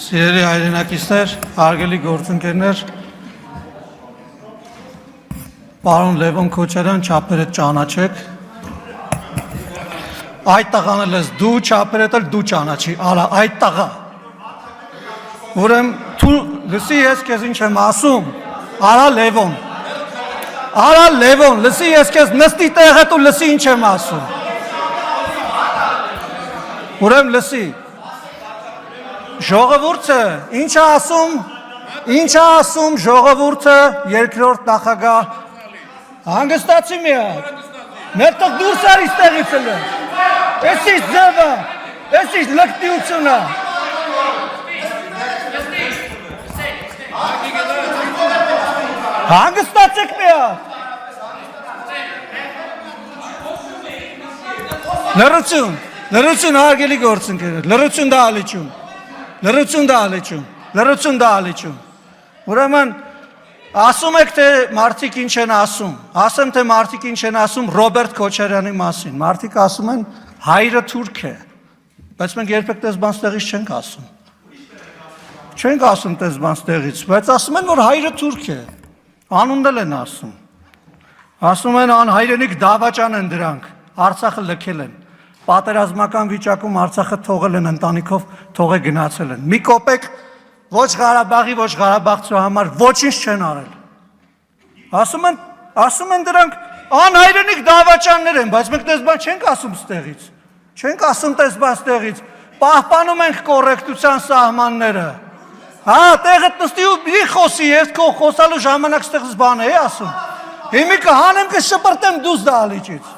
Սիրելի հայրենակիցներ, հարգելի գործընկերներ, պարոն Լևոն Քոչարյան, չափերը ճանաչեք։ Այդ տղան էլ ես դու, չափերդ էլ դու ճանաչի, արա, այդ տղա։ Ուրեմն դու լսի ես քեզ ինչ եմ ասում, արա Լևոն, լսի ես քեզ նստի տեղդ ու լսի ինչ եմ ասում։ Ուրեմն լսի։ Ժողովուրդը ինչ է ասում ժողովուրդը երկրորդ նախագահ հանգստացի մի հատ ներտեղ դուրս արի ստեղից էլ էսի ձևը էսի լկտիությունը հանգստացեք մի հատ լրություն հարգելի գործընկերներ լրություն դա ալիչում ուրեմն ասում եք թե մարդիկ ինչ են ասում ասեմ թե մարդիկ ինչ են ասում Ռոբերտ Քոչարյանի մասին մարդիկ ասում են հայրը թուրք է բայց մենք երբեք տես բան ստեղից չենք ասում տես բան ստեղից բայց ասում են որ հայրը թուրք է անունն էլ են ասում են անհայրենիք դավաճան են դրանք Արցախը լքել են պատերազմական վիճակում Արցախը թողել են ընտանիքով թողե գնացել են մի կոպեկ ոչ Ղարաբաղի ոչ Ղարաբաղցու համար ոչինչ չեն արել ասում են դրանք անհայրենիք դավաճաններ են բայց մենք տես բան չենք ասում ստեղից պահպանում ենք կոռեկտության սահմանները հա տեղդ նստի ու մի խոսի ես քո խոսալու ժամանակ ստեղից բան է ասում հիմի կհանեմ կշպրտեմ դուրս դալիճից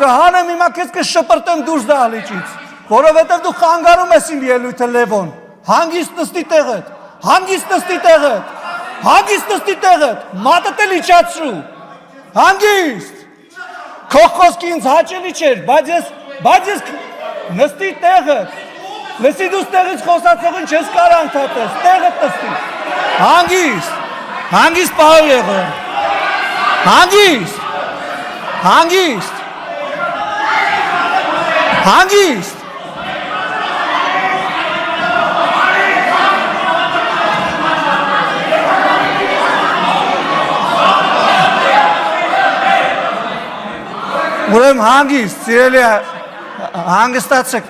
Կհանեմ հիմա քեզ կշպրտեմ դուրս դալիճից, որովհետև դու խանգարում ես իմ ելույթը Լևոն, հանգիստ նստի տեղդ, մատդ էլ իջացրու, հանգիստ, քո խոսքի ինձ հաճելի չէր, բայց ես նստի տեղդ, լսի դու ստեղից խոսացողին չես կար անդհատես, տեղդ նստի, հանգիստ պահով եղը, հանգիստ, Ուրեմն հանգիստ, սիրելի հանգստացեք